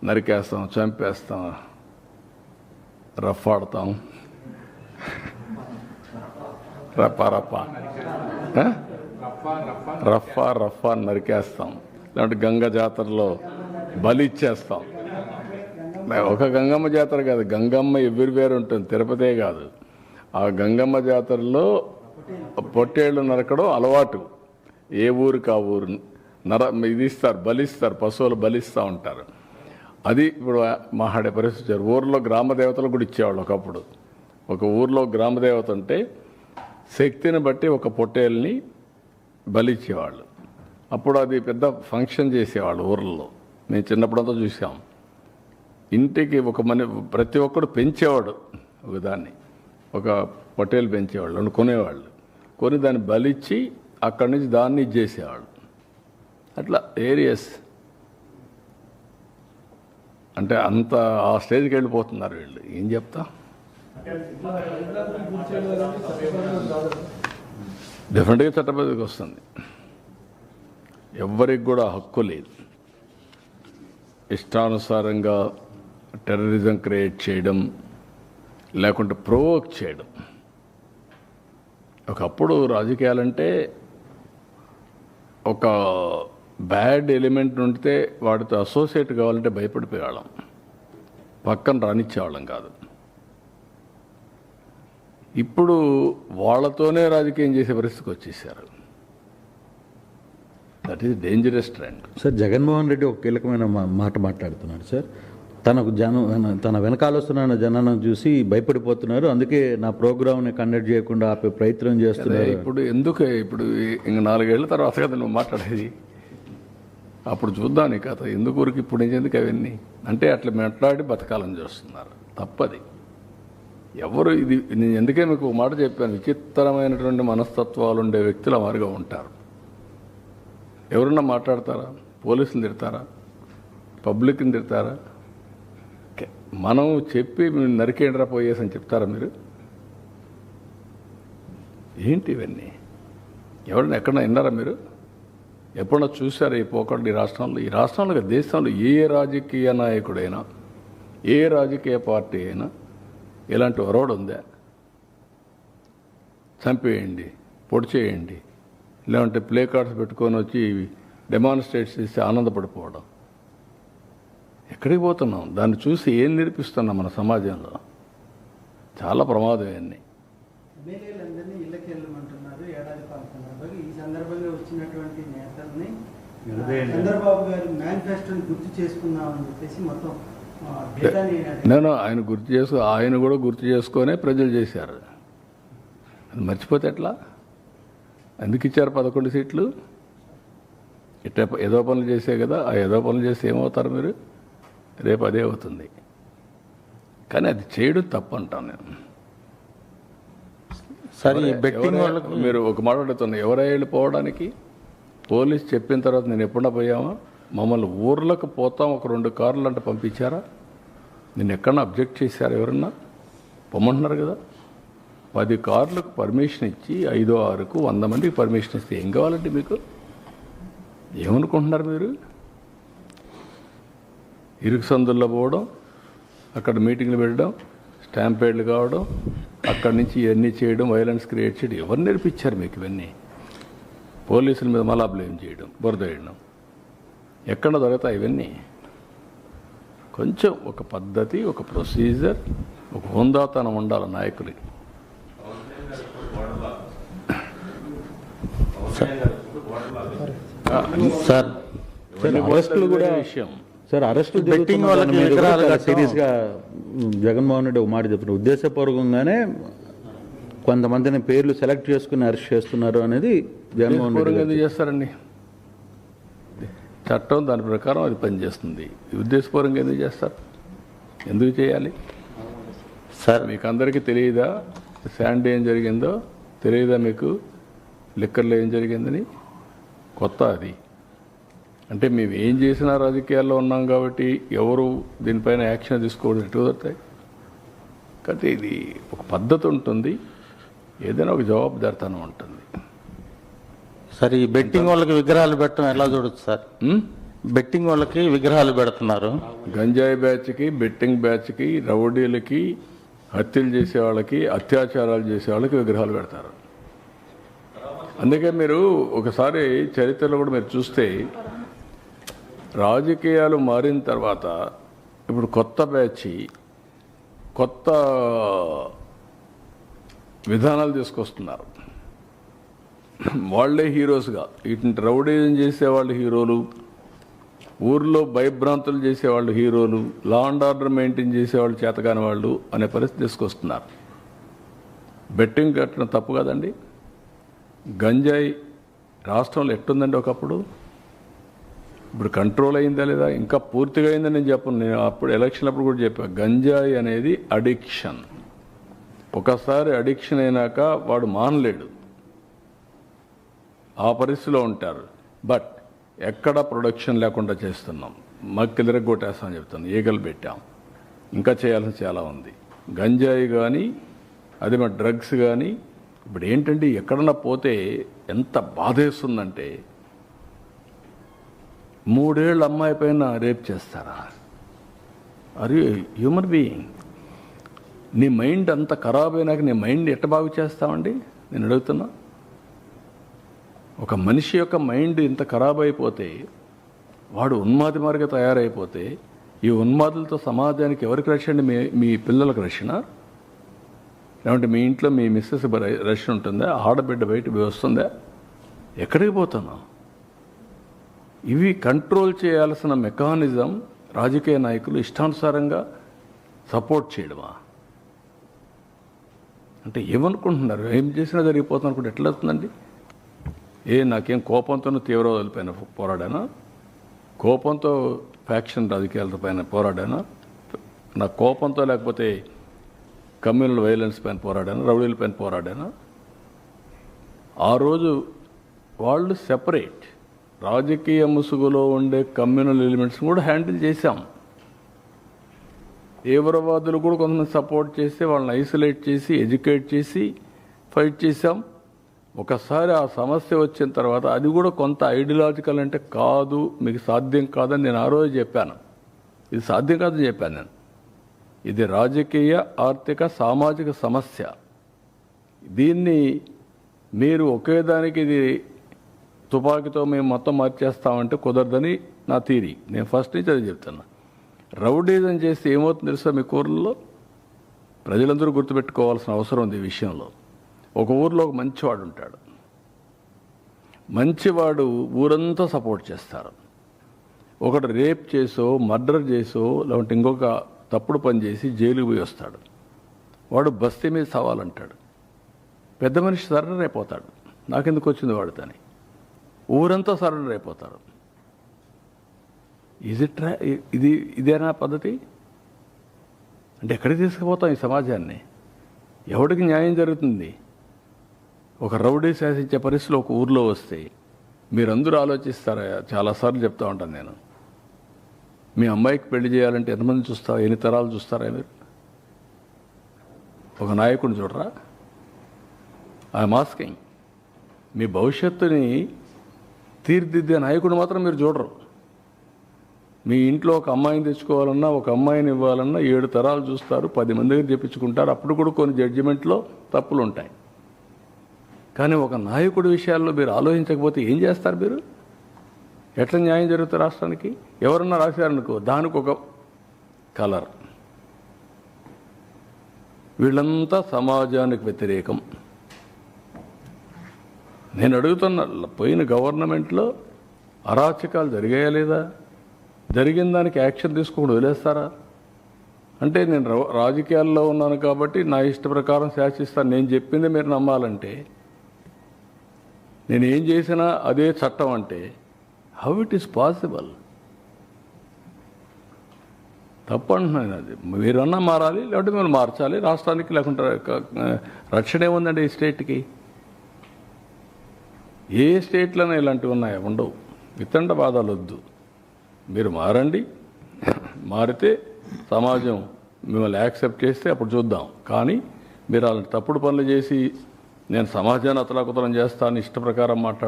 నరికేస్తాం, చంపేస్తాం, రఫాడతాం, రఫా నరికేస్తాం. లేదంటే గంగ జాతరలో బలి ఇచ్చేస్తాం. ఒక గంగమ్మ జాతర కాదు, గంగమ్మ ఎవ్రీవేర్ ఉంటుంది, తిరుపతే కాదు. ఆ గంగమ్మ జాతరలో పొట్టేళ్ళు నరకడం అలవాటు. ఏ ఊరికి ఆ ఊరు ఇది ఇస్తారు, బలిస్తారు, పశువులు బలిస్తూ ఉంటారు. అది ఇప్పుడు మాట్లాడే పరిస్థితి. ఊర్లో గ్రామదేవతలు కూడా ఇచ్చేవాళ్ళు ఒకప్పుడు. ఒక ఊర్లో గ్రామదేవత ఉంటే శక్తిని బట్టి ఒక పొట్టేల్ని బలిచ్చేవాళ్ళు. అప్పుడు అది పెద్ద ఫంక్షన్ చేసేవాళ్ళు ఊర్లలో. మేము చిన్నప్పుడంతా చూసాం. ఇంటికి ఒక ప్రతి ఒక్కడు పెంచేవాడు ఒకదాన్ని, ఒక పొట్టేలు పెంచేవాళ్ళు, కొనేవాళ్ళు. కొని దాన్ని బలిచ్చి అక్కడి నుంచి దాన్ని ఇచ్చేసేవాళ్ళు. అట్లా ఏరియస్ అంటే అంత ఆ స్టేజ్కి వెళ్ళిపోతున్నారు వీళ్ళు. ఏం చెప్తా, డెఫినెట్గా చట్టబద్ధకి వస్తుంది. ఎవ్వరికి కూడా హక్కు లేదు ఇష్టానుసారంగా టెర్రరిజం క్రియేట్ చేయడం, లేకుంటే ప్రొవోక్ చేయడం. ఒకప్పుడు రాజకీయాలంటే ఒక బ్యాడ్ ఎలిమెంట్ ఉంటే వాడితో అసోసియేట్ కావాలంటే భయపడిపోయేవాళ్ళం, పక్కన రానిచ్చేవాళ్ళం కాదు. ఇప్పుడు వాళ్ళతోనే రాజకీయం చేసే పరిస్థితికి వచ్చేసారు. That is dangerous trend. Sir, Jaganmohan Reddy ఒక కీలకమైన మాట మాట్లాడుతున్నాడు సార్. తన వెనకాల వస్తున్న జనాన్ని చూసి భయపడిపోతున్నారు, అందుకే నా ప్రోగ్రామ్ని కండక్ట్ చేయకుండా ఆపే ప్రయత్నం చేస్తున్నారు. ఇప్పుడు ఎందుకు ఇప్పుడు ఇంక 4 ఏళ్ల తర్వాత కదా నువ్వు మాట్లాడేది, అప్పుడు చూద్దాం నీ కథ. ఎందుకు ఊరికి ఇప్పుడు ఎందుకు అవన్నీ అంటే అట్లా మాట్లాడి బతకాలని చూస్తున్నారు. తప్పది. ఎవరు ఇది నేను ఎందుకే మీకు ఒక మాట చెప్పాను, విచిత్రమైనటువంటి మనస్తత్వాలు ఉండే వ్యక్తులు మారుగా ఉంటారు. ఎవరన్నా మాట్లాడతారా? పోలీసులు తిడతారా? పబ్లిక్ని తిడతారా? మనం చెప్పి నరికేండ్రా పోయేసి అని చెప్తారా మీరు? ఏంటి ఇవన్నీ? ఎవరన్నా ఎక్కడన్నా విన్నారా మీరు? ఎప్పుడన్నా చూసారా ఈ పోకడ? ఈ రాష్ట్రంలో దేశంలో ఏ రాజకీయ నాయకుడైనా, ఏ రాజకీయ పార్టీ అయినా ఇలాంటి ఒరవడు ఉందా? చంపేయండి, పొడి చేయండి, లేదంటే ప్లే కార్డ్స్ పెట్టుకొని వచ్చి డెమాన్స్ట్రేట్ చేసి ఆనందపడిపోవడం. ఎక్కడికి పోతున్నాం? దాన్ని చూసి ఏం నేర్పిస్తున్నాం మన సమాజంలో? చాలా ప్రమాదం ఇవన్నీ. ఎమ్మెల్యేలందరినీ ఇళ్ళకి వెళ్ళమంటున్నారు, ఏడాది పాల్గొన్నారు. ఈ సందర్భంగా వచ్చినటువంటి నేతల్ని చంద్రబాబు గారు మేనిఫెస్టోని గుర్తు చేసుకున్నామని చెప్పేసి మొత్తం నేను ఆయన కూడా గుర్తు చేసుకొనే ప్రజలు చేశారు. అది మర్చిపోతే ఎట్లా? ఎందుకు ఇచ్చారు 11 సీట్లు? ఇట్లా ఏదో పనులు చేసే కదా. ఆ ఏదో పనులు చేస్తే ఏమవుతారు మీరు? రేపు అదే అవుతుంది. కానీ అది చేయడం తప్పు అంటాను నేను. సరే, బెట్టింగ్ వాళ్ళకు మీరు ఒక మాట అడుగుతున్నా, ఎవరై వెళ్ళిపోవడానికి? పోలీస్ చెప్పిన తర్వాత నేను ఎప్పుడన్నా పోయామా? మమ్మల్ని ఊర్లకు పోతాం ఒక 2 కార్లు అంటే పంపించారా? నేను ఎక్కడన్నా అబ్జెక్ట్ చేశారు? ఎవరన్నా పొమ్మంటున్నారు కదా. 10 కార్లకు పర్మిషన్ ఇచ్చి 5, 6కు 100 మందికి పర్మిషన్ ఇస్తే ఏం కావాలంటే మీకు? ఏమనుకుంటున్నారు మీరు? ఇరుకు సందుల్లో పోవడం, అక్కడ మీటింగ్లు పెట్టడం, స్టాంపేడ్లు కావడం, అక్కడి నుంచి ఇవన్నీ చేయడం, వైలెన్స్ క్రియేట్ చేయడం. ఎవరు నేర్పించారు మీకు ఇవన్నీ? పోలీసుల మీద మళ్ళా బ్లేమ్ చేయడం, బురద వేయడం. ఎక్కడ దొరుకుతాయి ఇవన్నీ? కొంచెం ఒక పద్ధతి, ఒక ప్రొసీజర్, ఒక హోందాతనం ఉండాలి నాయకులకి. సార్, అరెస్టులు కూడా విషయం సార్. అరెస్టులు బెట్టింగ్ వాళ్ళకి సీరియస్గా జగన్మోహన్ రెడ్డి ఒక మాట చెప్తున్నారు, ఉద్దేశపూర్వకంగానే కొంతమందిని పేర్లు సెలెక్ట్ చేసుకుని అరెస్ట్ చేస్తున్నారు అనేది జగన్మోహన్ రెడ్డి. ఎందుకు చేస్తారండి? చట్టం దాని ప్రకారం అది పనిచేస్తుంది. ఉద్దేశపూర్వకంగా ఎందుకు చేస్తారు? ఎందుకు చేయాలి సార్? మీకు అందరికీ తెలియదా శాండీ ఏం జరిగిందో? తెలియదా మీకు లిక్కర్లో ఏం జరిగిందని? కొత్త అది అంటే మేము ఏం చేసినా రాజకీయాల్లో ఉన్నాం కాబట్టి ఎవరు దీనిపైన యాక్షన్ తీసుకోవడం ఎటు కుదురుతాయి? కాబట్టి ఇది ఒక పద్ధతి ఉంటుంది, ఏదైనా ఒక జవాబుదారితనం ఉంటుంది. సార్, ఈ బెట్టింగ్ వాళ్ళకి విగ్రహాలు పెట్టడం ఎలా చూడొచ్చు సార్? బెట్టింగ్ వాళ్ళకి విగ్రహాలు పెడుతున్నారు. గంజాయి బ్యాచ్కి, బెట్టింగ్ బ్యాచ్కి, రౌడీలకి, హత్యలు చేసే వాళ్ళకి, అత్యాచారాలు చేసే వాళ్ళకి విగ్రహాలు పెడతారు. అందుకే మీరు ఒకసారి చరిత్రలో కూడా మీరు చూస్తే రాజకీయాలు మారిన తర్వాత ఇప్పుడు కొత్త బ్యాచ్ కొత్త విధానాలు తీసుకొస్తున్నారు. వాళ్లే హీరోస్గా, ఇటు రౌడీజం చేసేవాళ్ళు హీరోలు, ఊర్లో భయభ్రాంతులు చేసేవాళ్ళు హీరోలు, లా అండ్ ఆర్డర్ మెయింటైన్ చేసేవాళ్ళు చేతకాని వాళ్ళు అనే పరిస్థితి తీసుకొస్తున్నారు. బెట్టింగ్ కట్టడం తప్పు కదండి. గంజాయి రాష్ట్రంలో ఎట్టుందండి ఒకప్పుడు, ఇప్పుడు కంట్రోల్ అయిందా లేదా, ఇంకా పూర్తిగా అయిందని నేను చెప్పను. నేను అప్పుడు ఎలక్షన్ అప్పుడు కూడా చెప్పాను, గంజాయి అనేది అడిక్షన్. ఒకసారి అడిక్షన్ అయినాక వాడు మానలేడు, ఆ పరిస్థితిలో ఉంటారు. బట్ ఎక్కడ ప్రొడక్షన్ లేకుండా చేస్తున్నాం, మక్కిలిరగొట్టేస్తామని చెప్తాను, ఈగలు పెట్టాం. ఇంకా చేయాల్సిన చాలా ఉంది. గంజాయి కానీ అది మన డ్రగ్స్ కానీ ఇప్పుడు ఏంటంటే ఎక్కడన్నా పోతే ఎంత బాధేస్తుందంటే, 3 ఏళ్ళ అమ్మాయి పైన రేప్ చేస్తారా? అరే హ్యూమన్ బీయింగ్, నీ మైండ్ అంత ఖరాబ్ అయినాక నీ మైండ్ ఎట్ట బాగు చేస్తామండి నేను అడుగుతున్నా. ఒక మనిషి యొక్క మైండ్ ఇంత ఖరాబ్ అయిపోతే, వాడు ఉన్మాది మార్గం తయారైపోతే, ఈ ఉన్మాదులతో సమాజానికి ఎవరికి రక్షణ? మీ పిల్లలకు రక్షణ? లేదంటే మీ ఇంట్లో మీ మిస్సెస్ రక్షణ ఉంటుందా? ఆడబిడ్డ బయట వస్తుందా? ఎక్కడికి పోతున్నావు? ఇవి కంట్రోల్ చేయాల్సిన మెకానిజం రాజకీయ నాయకులు ఇష్టానుసారంగా సపోర్ట్ చేయడమా? అంటే ఏమనుకుంటున్నారు? ఏం చేసినా జరిగిపోతుంది అనుకుంటే ఎట్లా అవుతుందండి? నాకేం కోపంతో తీవ్రవాదుల పైన పోరాడానా? కోపంతో ఫ్యాక్షన్ రాజకీయాల పైన పోరాడానా? నా కోపంతో లేకపోతే కమ్యూనల్ వైలెన్స్ పైన పోరాడానా? రౌడీల పైన పోరాడానా? ఆ రోజు వాళ్ళు సెపరేట్, రాజకీయ ముసుగులో ఉండే కమ్యూనల్ ఎలిమెంట్స్ కూడా హ్యాండిల్ చేశాం. తీవ్రవాదులు కూడా కొంతమంది సపోర్ట్ చేసి వాళ్ళని ఐసోలేట్ చేసి ఎడ్యుకేట్ చేసి ఫైట్ చేశాం. ఒకసారి ఆ సమస్య వచ్చిన తర్వాత అది కూడా కొంత ఐడియాలజికల్ అంటే కాదు, మీకు సాధ్యం కాదని నేను ఆ రోజు చెప్పాను. ఇది సాధ్యం కాదని చెప్పాను నేను. ఇది రాజకీయ, ఆర్థిక, సామాజిక సమస్య. దీన్ని మీరు ఒకే దానికి ఇది తుపాకీతో మేము మొత్తం మార్చేస్తామంటే కుదరదని నా థీరీ. నేను ఫస్ట్ నుంచి అది చెప్తున్నా. రౌడీజం చేస్తే ఏమవుతుంది తెలుసా? మీ ఊర్లలో ప్రజలందరూ గుర్తుపెట్టుకోవాల్సిన అవసరం ఉంది ఈ విషయంలో. ఒక ఊర్లో ఒక మంచివాడు ఉంటాడు. మంచివాడు ఊరంతా సపోర్ట్ చేస్తారు. ఒకడు రేప్ చేసో, మర్డర్ చేసో, లేదంటే ఇంకొక తప్పుడు పని చేసి జైలుకి పోయి వస్తాడు. వాడు బస్తీ మీద సవాలంటాడు. పెద్ద మనిషి సరెండర్ అయిపోతాడు. నాకెందుకు వచ్చింది వాడితోని. ఊరంతా సరెండర్ అయిపోతారు. ఇదేనా పద్ధతి? అంటే ఎక్కడికి తీసుకుపోతాం ఈ సమాజాన్ని? ఎవడికి న్యాయం జరుగుతుంది? ఒక రౌడీ శాసించే పరిస్థితులు ఒక ఊర్లో వస్తే మీరందరూ ఆలోచిస్తారా? చాలాసార్లు చెప్తా ఉంటాను నేను. మీ అమ్మాయికి పెళ్లి చేయాలంటే ఎంతమంది చూస్తారా? ఎన్ని తరాలు చూస్తారా మీరు? ఒక నాయకుడిని చూడరా? I'm asking. మీ భవిష్యత్తుని తీర్చిదిద్దే నాయకుడు మాత్రం మీరు చూడరు. మీ ఇంట్లో ఒక అమ్మాయిని తెచ్చుకోవాలన్నా, ఒక అమ్మాయిని ఇవ్వాలన్నా 7 తరాలు చూస్తారు, 10 మంది దగ్గర చెప్పించుకుంటారు. అప్పుడు కూడా కొన్ని జడ్జిమెంట్లో తప్పులు ఉంటాయి. కానీ ఒక నాయకుడి విషయాల్లో మీరు ఆలోచించకపోతే ఏం చేస్తారు మీరు? ఎట్లా న్యాయం జరుగుతుంది రాష్ట్రానికి? ఎవరన్నా రాశారనుకో, దానికి ఒక కలర్. వీళ్ళంతా సమాజానికి వ్యతిరేకం. నేను అడుగుతున్నా, పోయిన గవర్నమెంట్లో అరాచకాలు జరిగాయా లేదా? జరిగిన దానికి యాక్షన్ తీసుకోకుండా వదిలేస్తారా? అంటే నేను రాజకీయాల్లో ఉన్నాను కాబట్టి నా ఇష్ట ప్రకారం శాసిస్తాను, నేను చెప్పింది మీరు నమ్మాలంటే, నేను ఏం చేసినా అదే చట్టం అంటే హౌ ఇట్ ఈస్ పాసిబుల్? తప్పు అంటున్నాను. అది మీరన్నా మారాలి, లేకపోతే మీరు మార్చాలి రాష్ట్రానికి. లేకుంటే రక్షణ ఏముందండి ఈ స్టేట్కి? ఏ స్టేట్లోనే ఇలాంటివి ఉన్నాయా? ఉండవు. వితండ బాధలు వద్దు. మీరు మారండి. మారితే సమాజం మిమ్మల్ని యాక్సెప్ట్ చేస్తే అప్పుడు చూద్దాం. కానీ మీరు అలాంటి తప్పుడు పనులు చేసి నేను సమాజాన్ని అతలాకుతలం చేస్తాను ఇష్ట ప్రకారం మాట్లాడుతాను